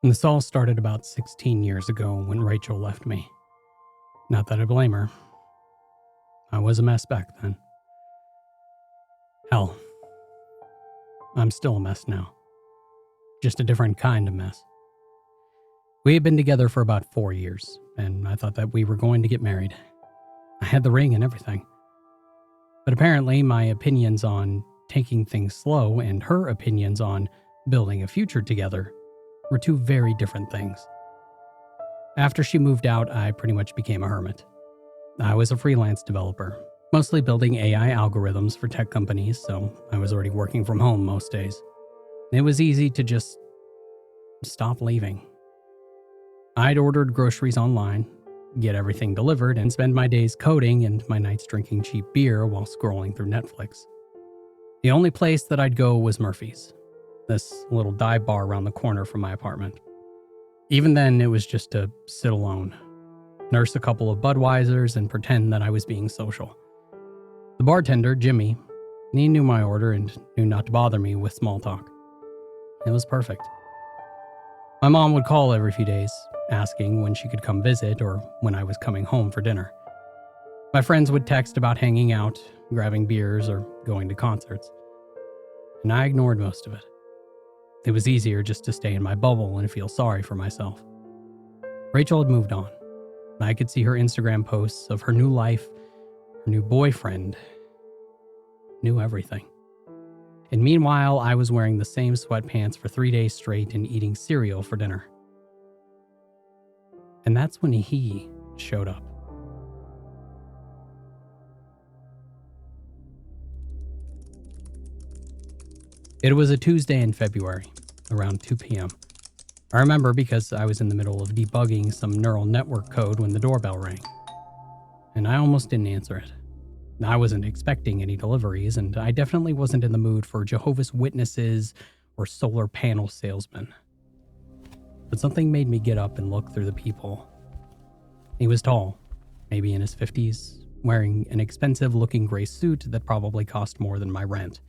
And this all started about 16 years ago when Rachel left me. Not that I blame her. I was a mess back then. Hell, I'm still a mess now. Just a different kind of mess. We had been together for about 4 years, and I thought that we were going to get married. I had the ring and everything. But apparently my opinions on taking things slow and her opinions on building a future together were two very different things. After she moved out, I pretty much became a hermit. I was a freelance developer, mostly building AI algorithms for tech companies, so I was already working from home most days. It was easy to just stop leaving. I'd ordered groceries online, get everything delivered, and spend my days coding and my nights drinking cheap beer while scrolling through Netflix. The only place that I'd go was Murphy's, this little dive bar around the corner from my apartment. Even then, it was just to sit alone, nurse a couple of Budweisers, and pretend that I was being social. The bartender, Jimmy, he knew my order and knew not to bother me with small talk. It was perfect. My mom would call every few days, asking when she could come visit or when I was coming home for dinner. My friends would text about hanging out, grabbing beers, or going to concerts. And I ignored most of it. It was easier just to stay in my bubble and feel sorry for myself. Rachel had moved on. I could see her Instagram posts of her new life, her new boyfriend, knew everything. And meanwhile, I was wearing the same sweatpants for 3 days straight and eating cereal for dinner. And that's when he showed up. It was a Tuesday in February, around 2 p.m. I remember because I was in the middle of debugging some neural network code when the doorbell rang. And I almost didn't answer it. I wasn't expecting any deliveries, and I definitely wasn't in the mood for Jehovah's Witnesses or solar panel salesmen. But something made me get up and look through the peephole. He was tall, maybe in his 50s, wearing an expensive-looking gray suit that probably cost more than my rent.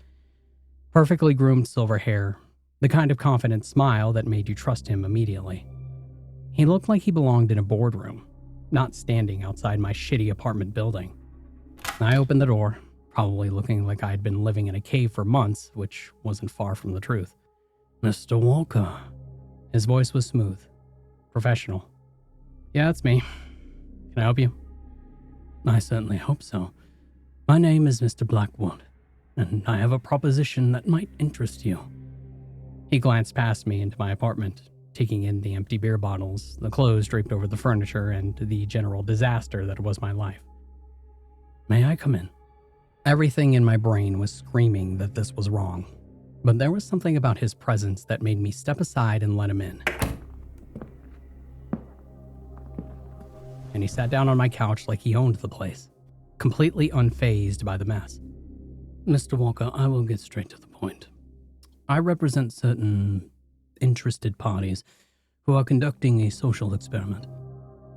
Perfectly groomed silver hair, the kind of confident smile that made you trust him immediately. He looked like he belonged in a boardroom, not standing outside my shitty apartment building. I opened the door, probably looking like I had been living in a cave for months, which wasn't far from the truth. "Mr. Walker." His voice was smooth, professional. "Yeah, it's me. Can I help you?" "I certainly hope so. My name is Mr. Blackwood, and I have a proposition that might interest you." He glanced past me into my apartment, taking in the empty beer bottles, the clothes draped over the furniture, and the general disaster that was my life. "May I come in?" Everything in my brain was screaming that this was wrong, but there was something about his presence that made me step aside and let him in. And he sat down on my couch like he owned the place, completely unfazed by the mess. "Mr. Walker, I will get straight to the point. I represent certain interested parties who are conducting a social experiment.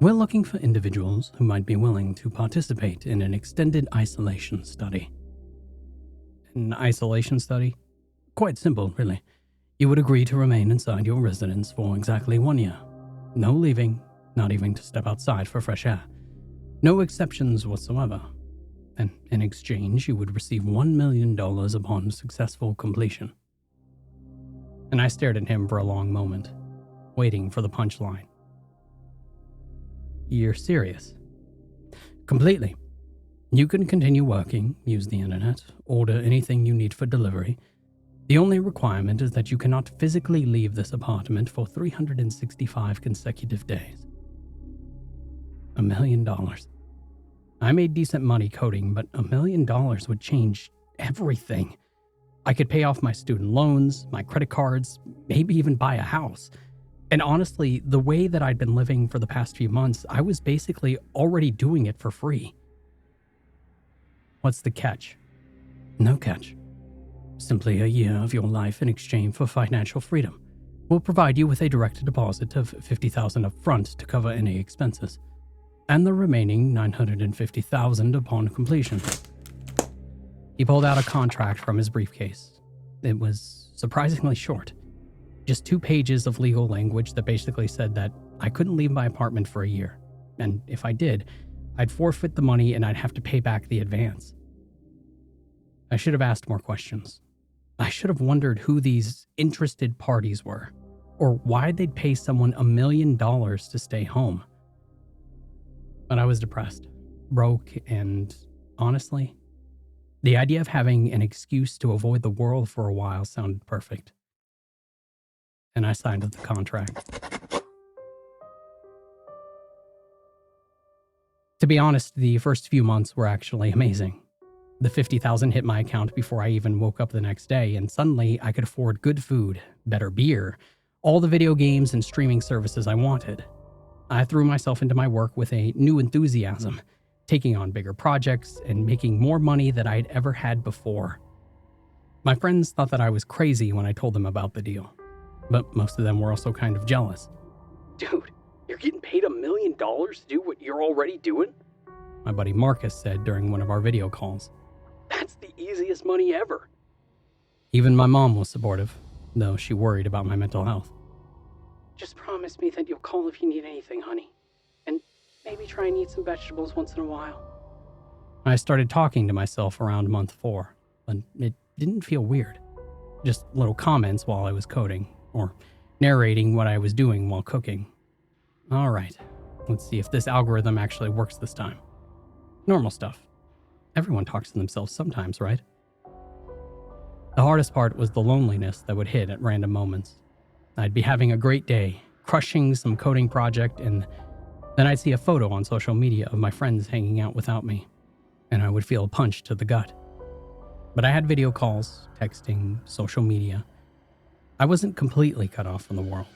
We're looking for individuals who might be willing to participate in an extended isolation study." "An isolation study?" "Quite simple, really. You would agree to remain inside your residence for exactly 1 year. No leaving, not even to step outside for fresh air. No exceptions whatsoever. And in exchange, you would receive $1 million upon successful completion." And I stared at him for a long moment, waiting for the punchline. "You're serious?" "Completely. You can continue working, use the internet, order anything you need for delivery. The only requirement is that you cannot physically leave this apartment for 365 consecutive days." $1 million. I made decent money coding, but $1 million would change everything. I could pay off my student loans, my credit cards, maybe even buy a house. And honestly, the way that I'd been living for the past few months, I was basically already doing it for free. "What's the catch?" "No catch. Simply a year of your life in exchange for financial freedom. We'll provide you with a direct deposit of $50,000 up front to cover any expenses, and the remaining $950,000 upon completion." He pulled out a contract from his briefcase. It was surprisingly short. Just 2 pages of legal language that basically said that I couldn't leave my apartment for a year, and if I did, I'd forfeit the money and I'd have to pay back the advance. I should have asked more questions. I should have wondered who these interested parties were, or why they'd pay someone $1 million to stay home. But I was depressed, broke, and honestly, the idea of having an excuse to avoid the world for a while sounded perfect. And I signed the contract. To be honest, the first few months were actually amazing. The $50,000 hit my account before I even woke up the next day, and suddenly I could afford good food, better beer, all the video games and streaming services I wanted. I threw myself into my work with a new enthusiasm, taking on bigger projects and making more money than I'd ever had before. My friends thought that I was crazy when I told them about the deal, but most of them were also kind of jealous. Dude, you're getting paid $1 million to do what you're already doing? My buddy Marcus said during one of our video calls. That's the easiest money ever. Even my mom was supportive, though she worried about my mental health. Just promise me that you'll call if you need anything, honey. And maybe try and eat some vegetables once in a while. I started talking to myself around month 4, but it didn't feel weird. Just little comments while I was coding, or narrating what I was doing while cooking. All right, let's see if this algorithm actually works this time. Normal stuff. Everyone talks to themselves sometimes, right? The hardest part was the loneliness that would hit at random moments. I'd be having a great day, crushing some coding project, and then I'd see a photo on social media of my friends hanging out without me, and I would feel a punch to the gut. But I had video calls, texting, social media. I wasn't completely cut off from the world.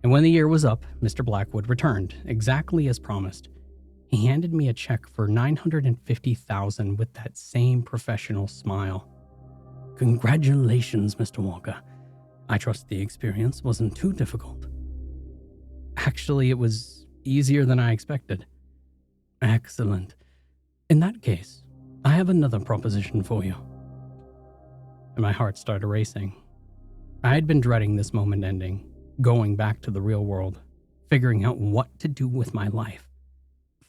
And when the year was up, Mr. Blackwood returned, exactly as promised. He handed me a check for $950,000 with that same professional smile. Congratulations, Mr. Walker. I trust the experience wasn't too difficult. Actually, it was easier than I expected. Excellent. In that case, I have another proposition for you. And my heart started racing. I had been dreading this moment ending, going back to the real world, figuring out what to do with my life.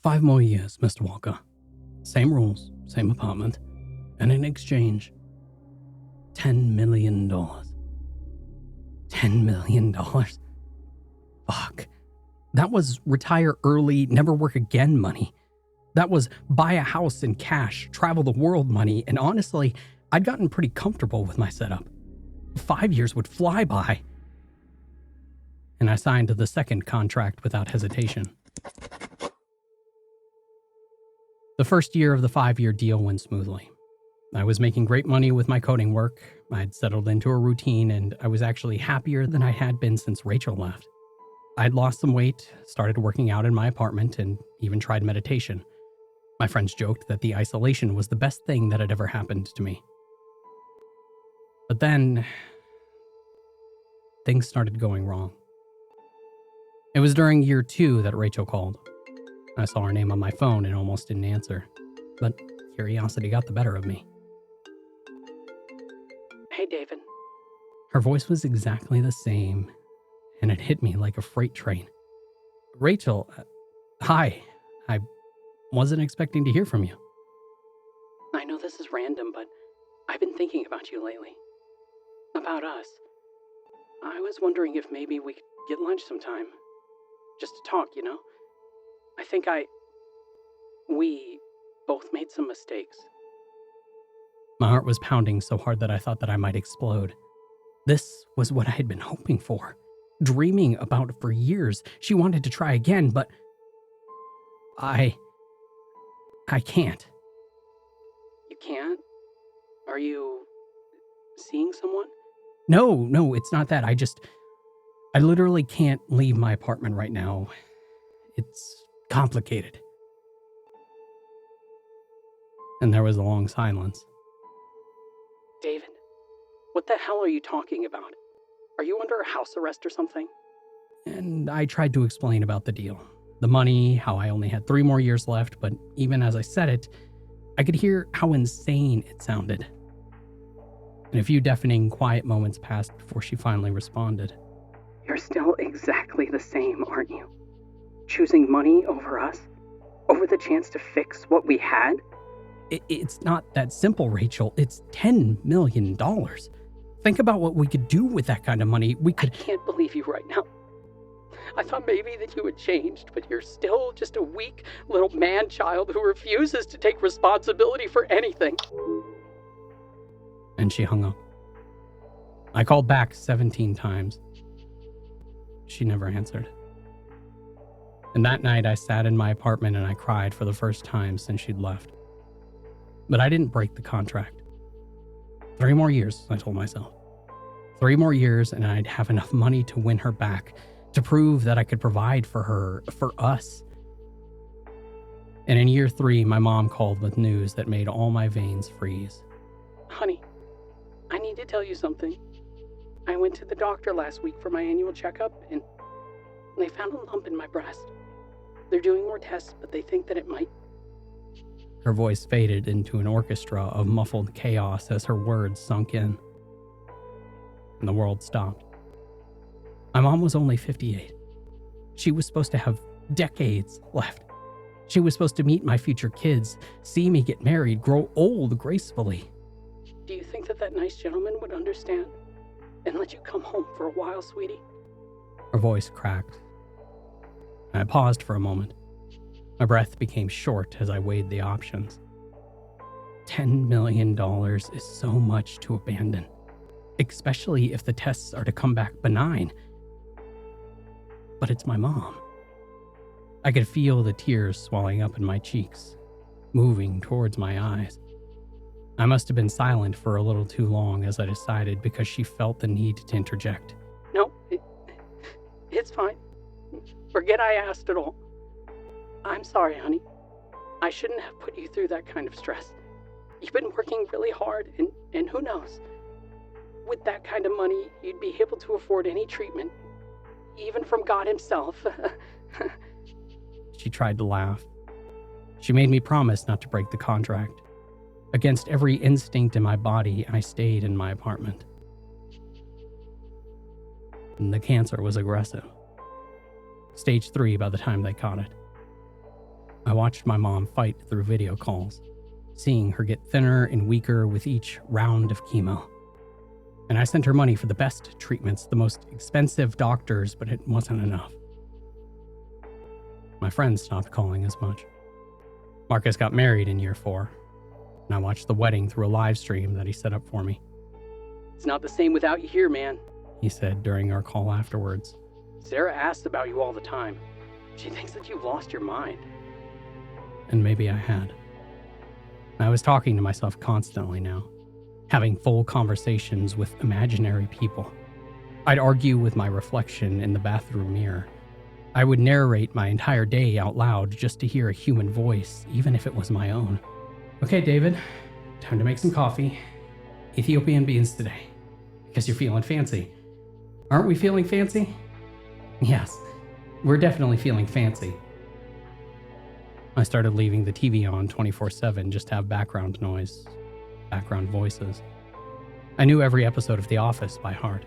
5 more years, Mr. Walker. Same rules, same apartment, and in exchange, $10 million. $10 million? Fuck. That was retire early, never work again money. That was buy a house in cash, travel the world money, and honestly, I'd gotten pretty comfortable with my setup. 5 years would fly by. And I signed the second contract without hesitation. The first year of the 5-year deal went smoothly. I was making great money with my coding work, I'd settled into a routine, and I was actually happier than I had been since Rachel left. I'd lost some weight, started working out in my apartment, and even tried meditation. My friends joked that the isolation was the best thing that had ever happened to me. But then, things started going wrong. It was during year 2 that Rachel called. I saw her name on my phone and almost didn't answer, but curiosity got the better of me. Hey, David. Her voice was exactly the same, and it hit me like a freight train. Rachel, hi. I wasn't expecting to hear from you. I know this is random, but I've been thinking about you lately. About us. I was wondering if maybe we could get lunch sometime. Just to talk, you know? I think we both made some mistakes. My heart was pounding so hard that I thought that I might explode. This was what I had been hoping for, dreaming about for years. She wanted to try again, but I can't. You can't? Are you seeing someone? No, it's not that. I literally can't leave my apartment right now. It's complicated. And there was a long silence. David, what the hell are you talking about? Are you under house arrest or something? And I tried to explain about the deal. The money, how I only had 3 more years left, but even as I said it, I could hear how insane it sounded. and a few deafening, quiet moments passed before she finally responded. You're still exactly the same, aren't you? Choosing money over us? Over the chance to fix what we had? It's not that simple, Rachel. It's $10 million. Think about what we could do with that kind of money. I can't believe you right now. I thought maybe that you had changed, but you're still just a weak little man-child who refuses to take responsibility for anything. And she hung up. I called back 17 times. She never answered. And that night I sat in my apartment and I cried for the first time since she'd left. But I didn't break the contract. 3 more years, I told myself. 3 more years and I'd have enough money to win her back, to prove that I could provide for her, for us. And in year 3, my mom called with news that made all my veins freeze. Honey, I need to tell you something. I went to the doctor last week for my annual checkup and they found a lump in my breast. They're doing more tests, but they think that it might... Her voice faded into an orchestra of muffled chaos as her words sunk in. And the world stopped. My mom was only 58. She was supposed to have decades left. She was supposed to meet my future kids, see me get married, grow old gracefully. Do you think that nice gentleman would understand and let you come home for a while, sweetie? Her voice cracked. I paused for a moment. My breath became short as I weighed the options. $10 million is so much to abandon, especially if the tests are to come back benign. But it's my mom. I could feel the tears swelling up in my cheeks, moving towards my eyes. I must have been silent for a little too long as I decided because she felt the need to interject. No, it's fine. Forget I asked at all. I'm sorry, honey. I shouldn't have put you through that kind of stress. You've been working really hard, and who knows? With that kind of money, you'd be able to afford any treatment, even from God himself. She tried to laugh. She made me promise not to break the contract. Against every instinct in my body, I stayed in my apartment. And the cancer was aggressive. Stage 3 by the time they caught it. I watched my mom fight through video calls, seeing her get thinner and weaker with each round of chemo. And I sent her money for the best treatments, the most expensive doctors, but it wasn't enough. My friends stopped calling as much. Marcus got married in year 4, and I watched the wedding through a live stream that he set up for me. It's not the same without you here, man, he said during our call afterwards. Sarah asks about you all the time. She thinks that you've lost your mind. And maybe I had. I was talking to myself constantly now, having full conversations with imaginary people. I'd argue with my reflection in the bathroom mirror. I would narrate my entire day out loud just to hear a human voice, even if it was my own. Okay, David, time to make some coffee. Ethiopian beans today, because you're feeling fancy. Aren't we feeling fancy? Yes, we're definitely feeling fancy. I started leaving the TV on 24/7 just to have background noise, background voices. I knew every episode of The Office by heart.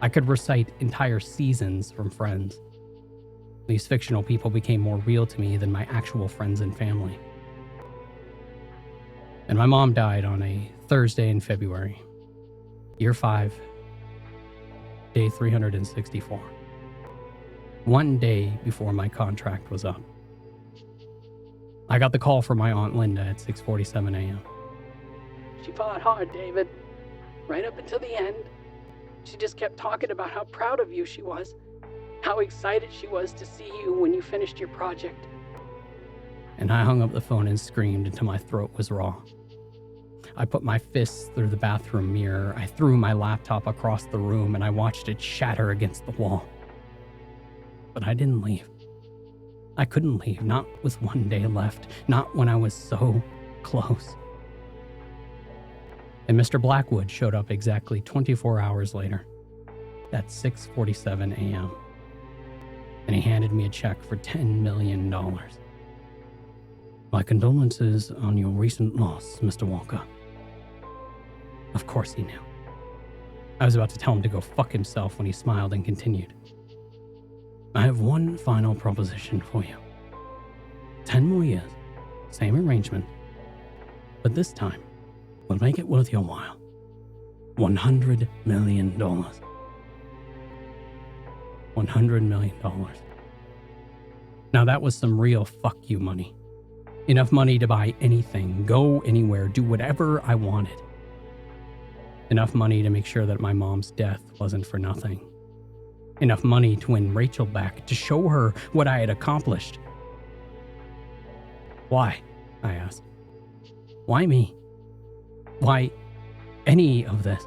I could recite entire seasons from Friends. These fictional people became more real to me than my actual friends and family. And my mom died on a Thursday in February, year 5, day 364. One day before my contract was up. I got the call from my Aunt Linda at 6:47 a.m. She fought hard, David. Right up until the end. She just kept talking about how proud of you she was. How excited she was to see you when you finished your project. And I hung up the phone and screamed until my throat was raw. I put my fists through the bathroom mirror. I threw my laptop across the room and I watched it shatter against the wall. But I didn't leave. I couldn't leave, not with one day left, not when I was so close. And Mr. Blackwood showed up exactly 24 hours later, at 6:47 a.m. And he handed me a check for $10 million. My condolences on your recent loss, Mr. Walker. Of course he knew. I was about to tell him to go fuck himself when he smiled and continued. I have one final proposition for you. 10 more years, same arrangement, but this time we'll make it worth your while. $100 million. $100 million. Now that was some real fuck you money. Enough money to buy anything, go anywhere, do whatever I wanted. Enough money to make sure that my mom's death wasn't for nothing. Enough money to win Rachel back, to show her what I had accomplished. Why? I asked. Why me? Why any of this?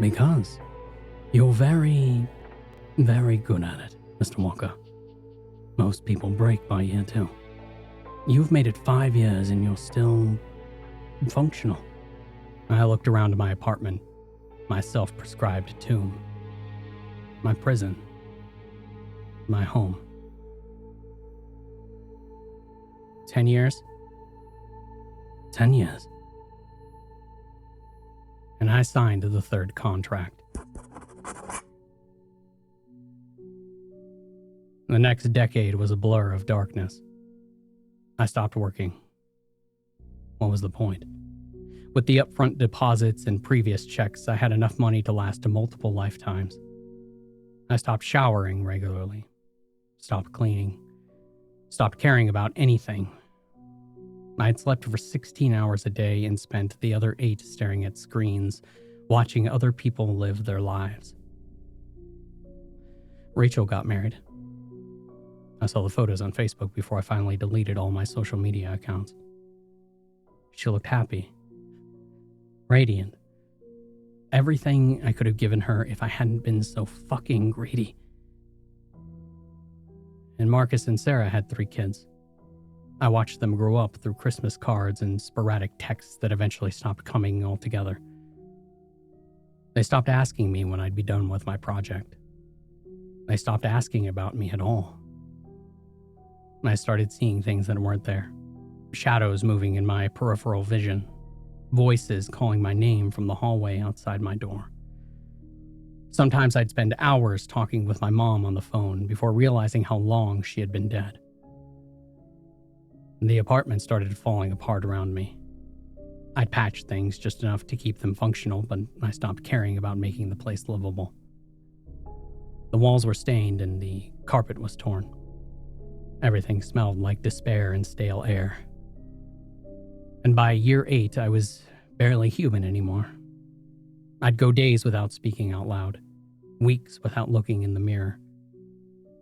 Because you're very, very good at it, Mr. Walker. Most people break by year 2. You've made it 5 years and you're still functional. I looked around my apartment, my self-prescribed tomb, my prison, my home. 10 years? 10 years. And I signed the 3rd contract. The next decade was a blur of darkness. I stopped working. What was the point? With the upfront deposits and previous checks, I had enough money to last multiple lifetimes. I stopped showering regularly, stopped cleaning, stopped caring about anything. I had slept for 16 hours a day and spent the other 8 staring at screens, watching other people live their lives. Rachel got married. I saw the photos on Facebook before I finally deleted all my social media accounts. She looked happy, radiant. Everything I could have given her if I hadn't been so fucking greedy. And Marcus and Sarah had 3 kids. I watched them grow up through Christmas cards and sporadic texts that eventually stopped coming altogether. They stopped asking me when I'd be done with my project. They stopped asking about me at all. I started seeing things that weren't there. Shadows moving in my peripheral vision. Voices calling my name from the hallway outside my door. Sometimes I'd spend hours talking with my mom on the phone before realizing how long she had been dead. The apartment started falling apart around me. I'd patched things just enough to keep them functional, but I stopped caring about making the place livable. The walls were stained and the carpet was torn. Everything smelled like despair and stale air. And by year 8, I was barely human anymore. I'd go days without speaking out loud, weeks without looking in the mirror.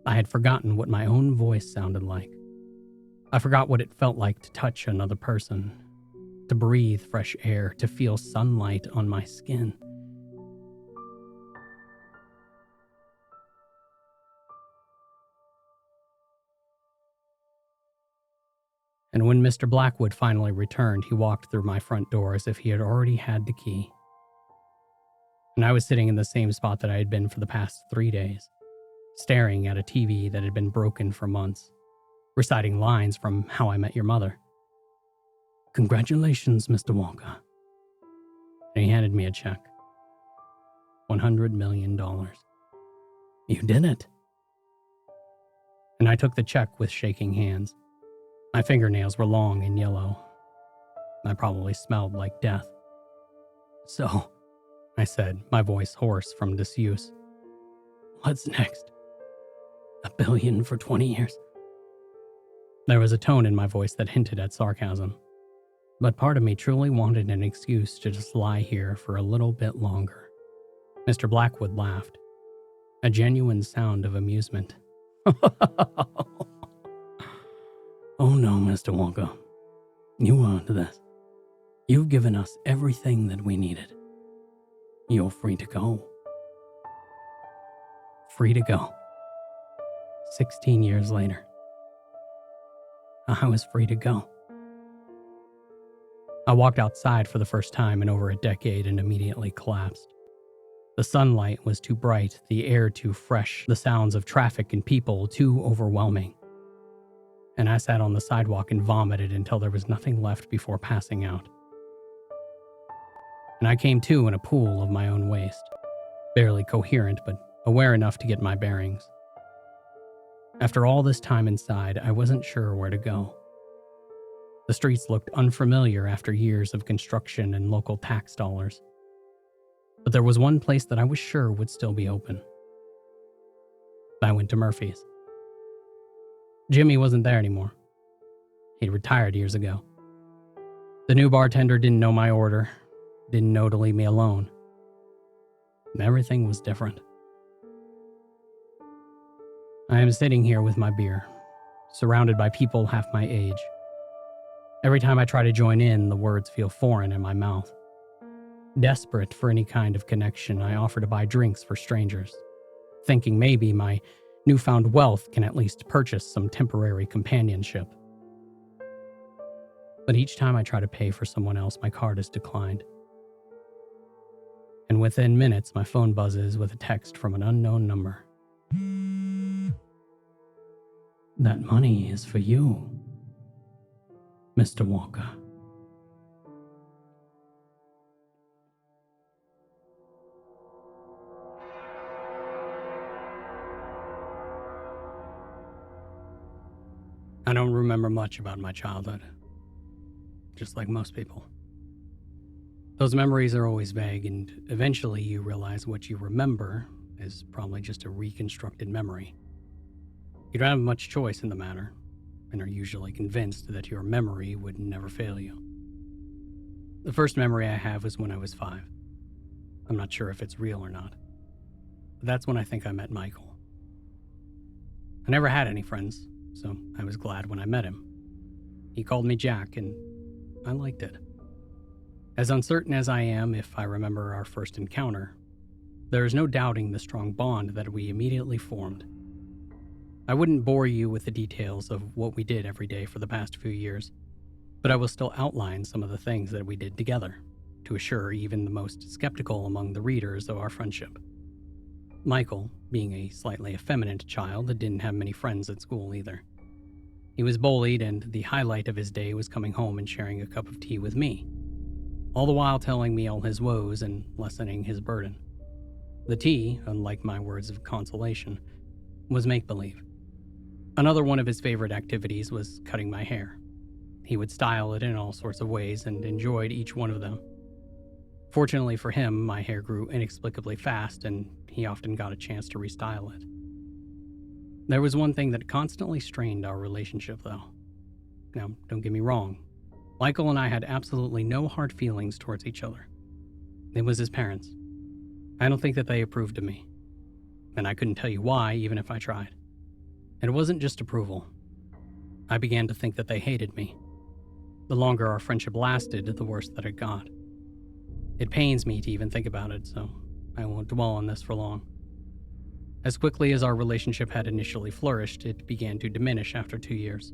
I had forgotten what my own voice sounded like. I forgot what it felt like to touch another person, to breathe fresh air, to feel sunlight on my skin. And when Mr. Blackwood finally returned, he walked through my front door as if he had already had the key. And I was sitting in the same spot that I had been for the past 3 days, staring at a TV that had been broken for months, reciting lines from How I Met Your Mother. Congratulations, Mr. Walker. And he handed me a check. $100 million. You did it. And I took the check with shaking hands. My fingernails were long and yellow. I probably smelled like death. So, I said, my voice hoarse from disuse. What's next? $1 billion for 20 years? There was a tone in my voice that hinted at sarcasm. But part of me truly wanted an excuse to just lie here for a little bit longer. Mr. Blackwood laughed. A genuine sound of amusement. Oh no, Mr. Walker. You earned this. You've given us everything that we needed. You're free to go. Free to go. 16 years later. I was free to go. I walked outside for the first time in over a decade and immediately collapsed. The sunlight was too bright, the air too fresh, the sounds of traffic and people too overwhelming. And I sat on the sidewalk and vomited until there was nothing left before passing out. and I came to in a pool of my own waste, barely coherent but aware enough to get my bearings. After all this time inside, I wasn't sure where to go. The streets looked unfamiliar after years of construction and local tax dollars. But there was one place that I was sure would still be open. I went to Murphy's. Jimmy wasn't there anymore. He'd retired years ago. The new bartender didn't know my order, didn't know to leave me alone. Everything was different. I am sitting here with my beer, surrounded by people half my age. Every time I try to join in, the words feel foreign in my mouth. Desperate for any kind of connection, I offer to buy drinks for strangers, thinking maybe my newfound wealth can at least purchase some temporary companionship. But each time I try to pay for someone else, my card is declined. And within minutes, my phone buzzes with a text from an unknown number. That money is for you, Mr. Walker. I don't remember much about my childhood, just like most people. Those memories are always vague, and eventually you realize what you remember is probably just a reconstructed memory. You don't have much choice in the matter, and are usually convinced that your memory would never fail you. The first memory I have was when I was 5. I'm not sure if it's real or not, but that's when I think I met Michael. I never had any friends, so I was glad when I met him. He called me Jack, and I liked it. As uncertain as I am if I remember our first encounter, there is no doubting the strong bond that we immediately formed. I wouldn't bore you with the details of what we did every day for the past few years, but I will still outline some of the things that we did together, to assure even the most skeptical among the readers of our friendship. Michael, being a slightly effeminate child, didn't have many friends at school either. He was bullied, and the highlight of his day was coming home and sharing a cup of tea with me, all the while telling me all his woes and lessening his burden. The tea, unlike my words of consolation, was make-believe. Another one of his favorite activities was cutting my hair. He would style it in all sorts of ways and enjoyed each one of them. Fortunately for him, my hair grew inexplicably fast, and he often got a chance to restyle it. There was one thing that constantly strained our relationship, though. Now, don't get me wrong. Michael and I had absolutely no hard feelings towards each other. It was his parents. I don't think that they approved of me, and I couldn't tell you why, even if I tried. And it wasn't just approval. I began to think that they hated me. The longer our friendship lasted, the worse that it got. It pains me to even think about it, so I won't dwell on this for long. As quickly as our relationship had initially flourished, it began to diminish after 2 years.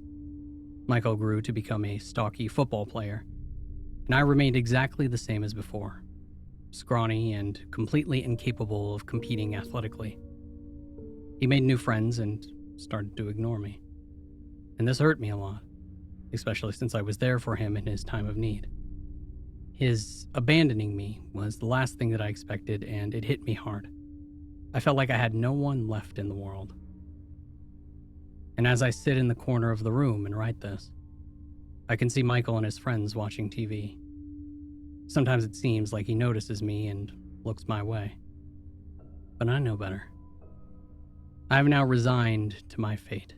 Michael grew to become a stocky football player, and I remained exactly the same as before, scrawny and completely incapable of competing athletically. He made new friends and started to ignore me, and this hurt me a lot, especially since I was there for him in his time of need. His abandoning me was the last thing that I expected, and it hit me hard. I felt like I had no one left in the world. And as I sit in the corner of the room and write this, I can see Michael and his friends watching TV. Sometimes it seems like he notices me and looks my way. But I know better. I have now resigned to my fate.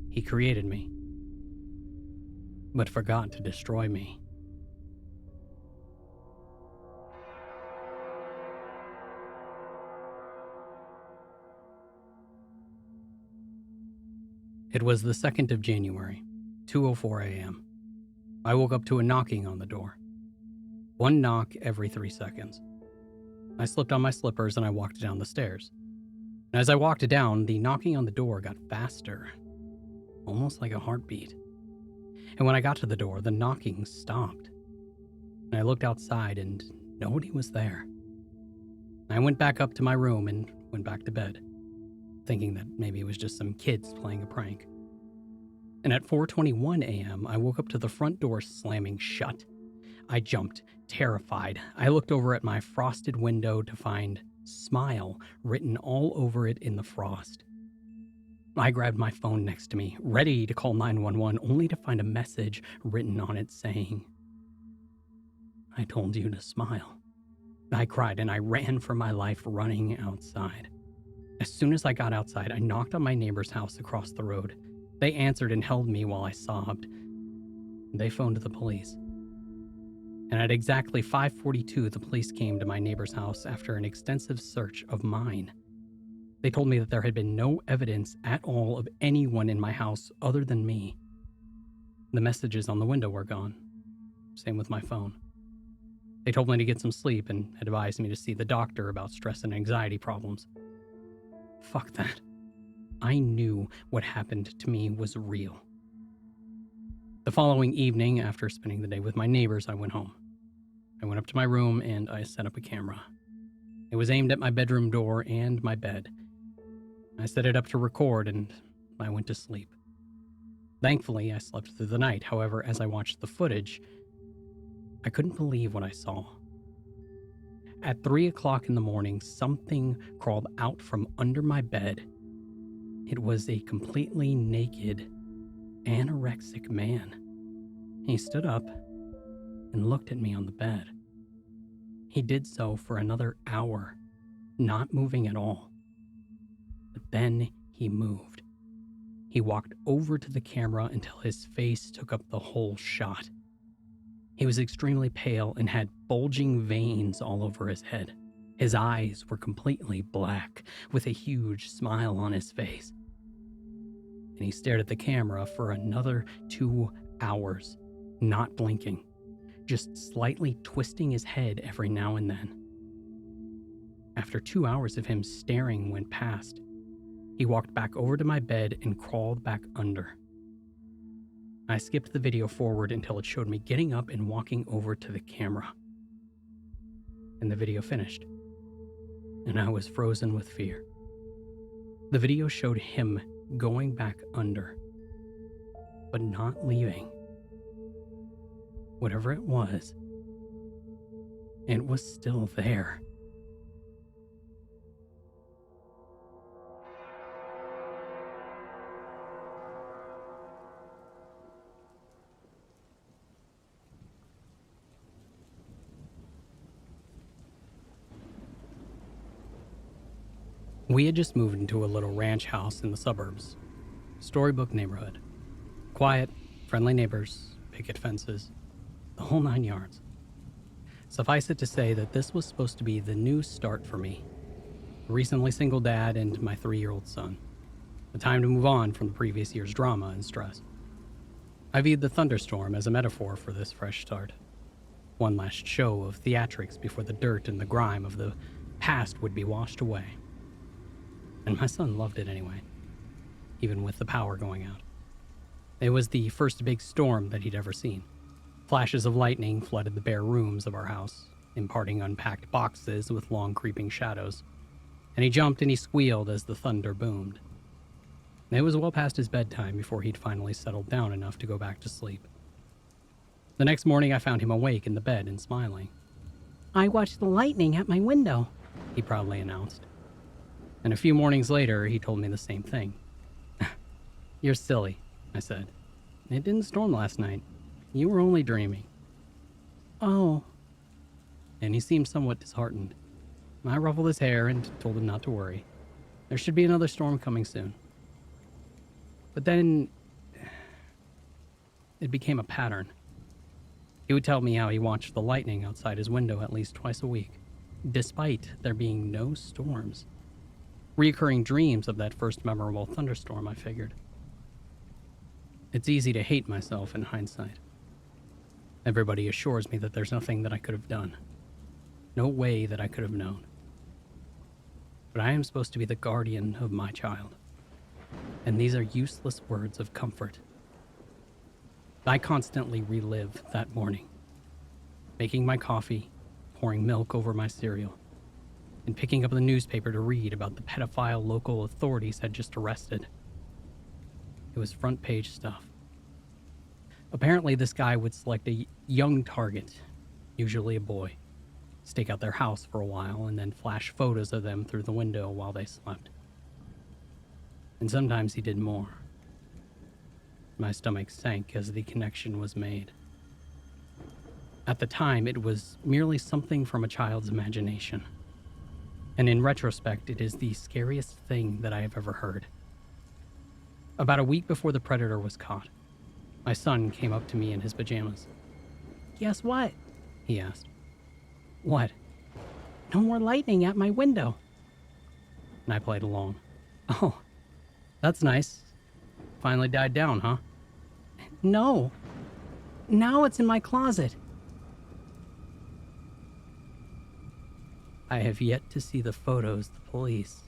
He created me, but forgot to destroy me. It was the 2nd of January, 2:04 a.m. I woke up to a knocking on the door. One knock every 3 seconds. I slipped on my slippers and I walked down the stairs. And as I walked down, the knocking on the door got faster, almost like a heartbeat. And when I got to the door, the knocking stopped. And I looked outside and nobody was there. I went back up to my room and went back to bed, thinking that maybe it was just some kids playing a prank. And at 4:21 a.m., I woke up to the front door slamming shut. I jumped, terrified. I looked over at my frosted window to find "Smile" written all over it in the frost. I grabbed my phone next to me, ready to call 911, only to find a message written on it saying, "I told you to smile." I cried and I ran for my life, running outside. As soon as I got outside, I knocked on my neighbor's house across the road. They answered and held me while I sobbed. They phoned the police. And at exactly 5:42, the police came to my neighbor's house after an extensive search of mine. They told me that there had been no evidence at all of anyone in my house other than me. The messages on the window were gone. Same with my phone. They told me to get some sleep and advised me to see the doctor about stress and anxiety problems. Fuck that. I knew what happened to me was real. The following evening, after spending the day with my neighbors, I went home. I went up to my room and I set up a camera. It was aimed at my bedroom door and my bed. I set it up to record and I went to sleep. Thankfully, I slept through the night. However, as I watched the footage, I couldn't believe what I saw. At 3 o'clock in the morning, something crawled out from under my bed. It was a completely naked, anorexic man. He stood up and looked at me on the bed. He did so for another hour, not moving at all. But then he moved. He walked over to the camera until his face took up the whole shot. He was extremely pale and had bulging veins all over his head. His eyes were completely black, with a huge smile on his face. And he stared at the camera for another 2 hours, not blinking, just slightly twisting his head every now and then. After 2 hours of him staring went past, he walked back over to my bed and crawled back under. I skipped the video forward until it showed me getting up and walking over to the camera. And the video finished, and I was frozen with fear. The video showed him going back under, but not leaving. Whatever it was still there. We had just moved into a little ranch house in the suburbs. Storybook neighborhood. Quiet, friendly neighbors, picket fences, the whole 9 yards. Suffice it to say that this was supposed to be the new start for me. A recently single dad and my 3-year-old son. The time to move on from the previous year's drama and stress. I viewed the thunderstorm as a metaphor for this fresh start. One last show of theatrics before the dirt and the grime of the past would be washed away. And my son loved it anyway, even with the power going out. It was the first big storm that he'd ever seen. Flashes of lightning flooded the bare rooms of our house, imparting unpacked boxes with long creeping shadows. And he jumped and he squealed as the thunder boomed. It was well past his bedtime before he'd finally settled down enough to go back to sleep. The next morning I found him awake in the bed and smiling. "I watched the lightning at my window," he proudly announced. And a few mornings later, he told me the same thing. "You're silly," I said. "It didn't storm last night. You were only dreaming." "Oh." And he seemed somewhat disheartened. I ruffled his hair and told him not to worry. There should be another storm coming soon. But then it became a pattern. He would tell me how he watched the lightning outside his window at least twice a week, despite there being no storms. Recurring dreams of that first memorable thunderstorm, I figured. It's easy to hate myself in hindsight. Everybody assures me that there's nothing that I could have done. No way that I could have known. But I am supposed to be the guardian of my child. And these are useless words of comfort. I constantly relive that morning. Making my coffee, pouring milk over my cereal, and picking up the newspaper to read about the pedophile local authorities had just arrested. It was front page stuff. Apparently this guy would select a young target usually a boy, stake out their house for a while and then flash photos of them through the window while they slept. And sometimes he did more. My stomach sank as the connection was made. At the time, it was merely something from a child's imagination. And in retrospect, it is the scariest thing that I have ever heard. About a week before the predator was caught, my son came up to me in his pajamas. Guess what? He asked. What? No more lightning at my window. And I played along. Oh, that's nice. Finally died down, huh? No. Now it's in my closet. I have yet to see the photos the police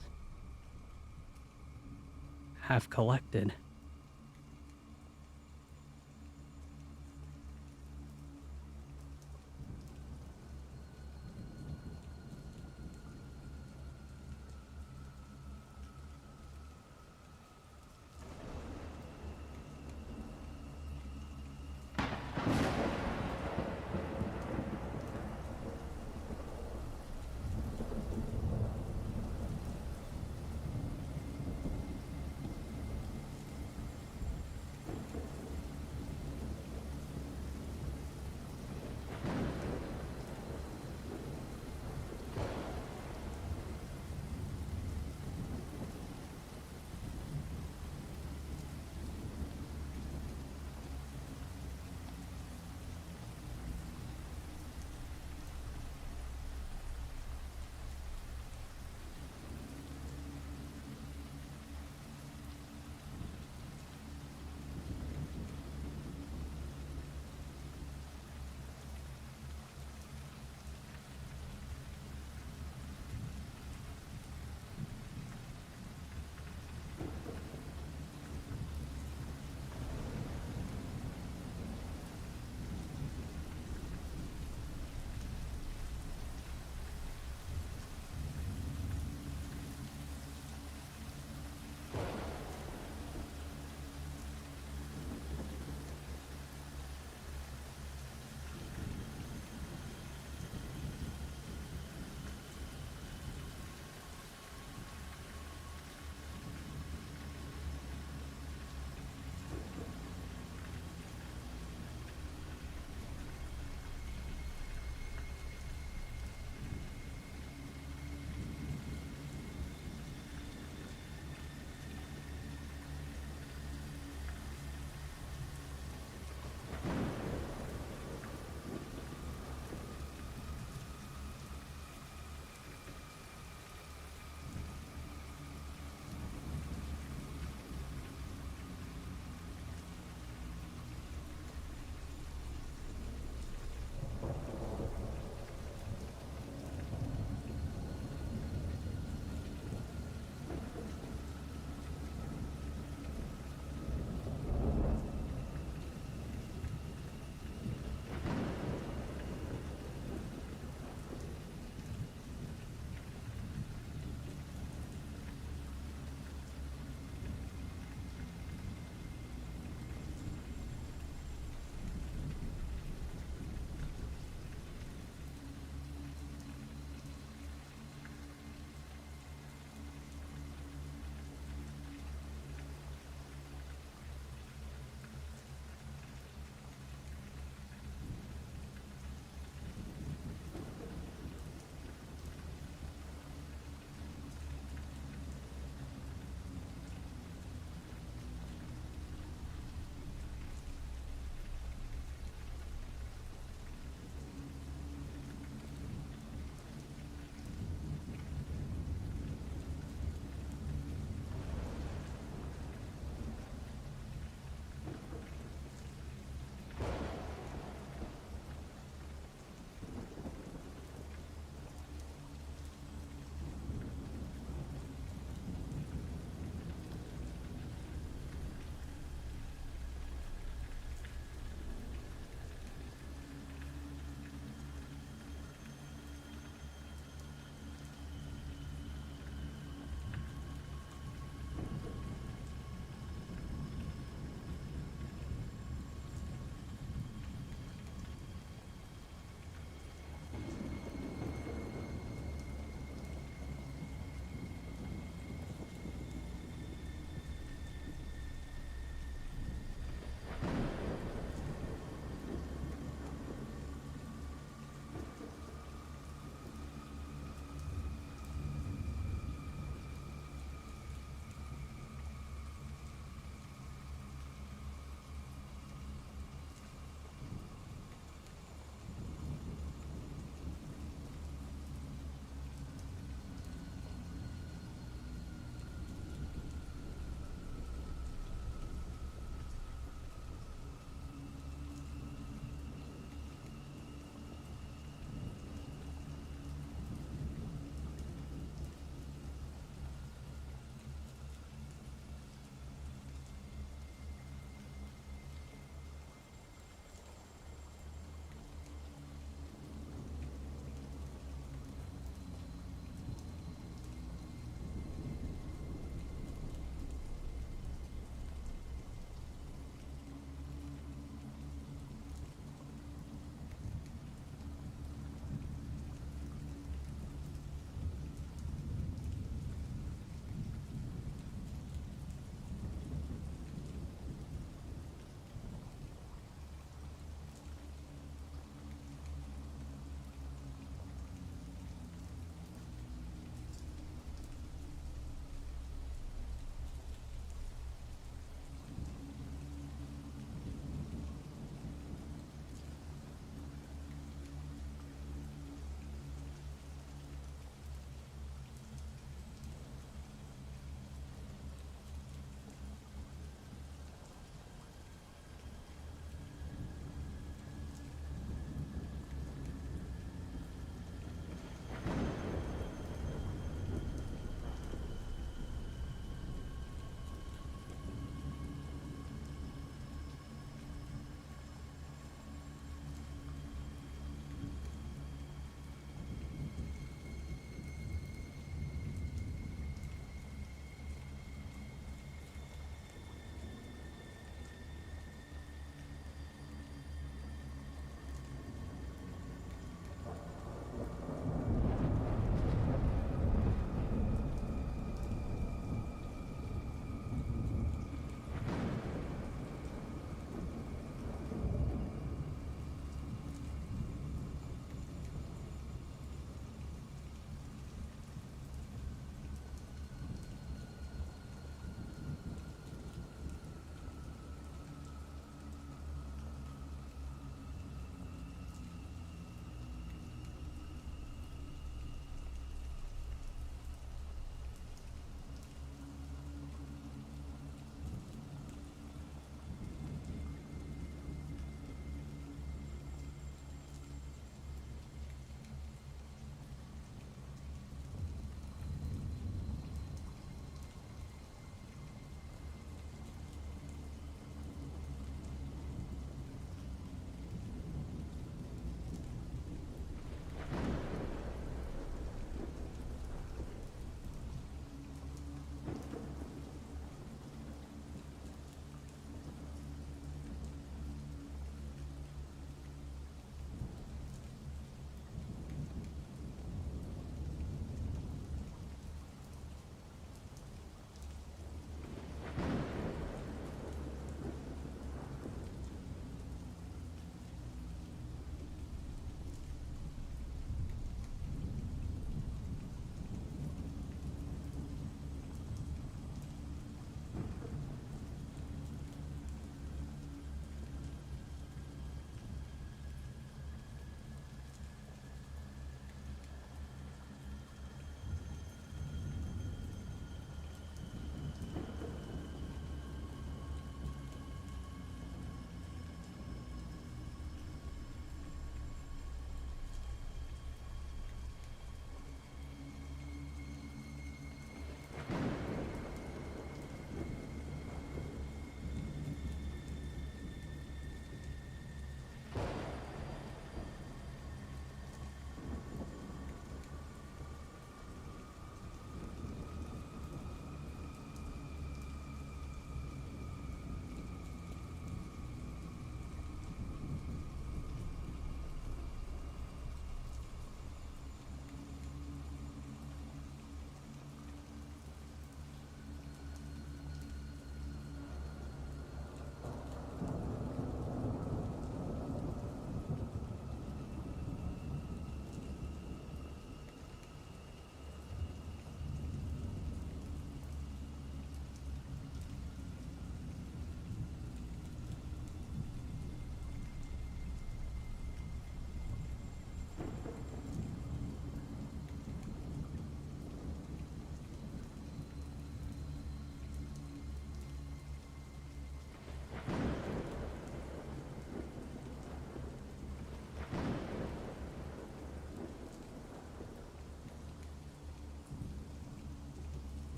have collected.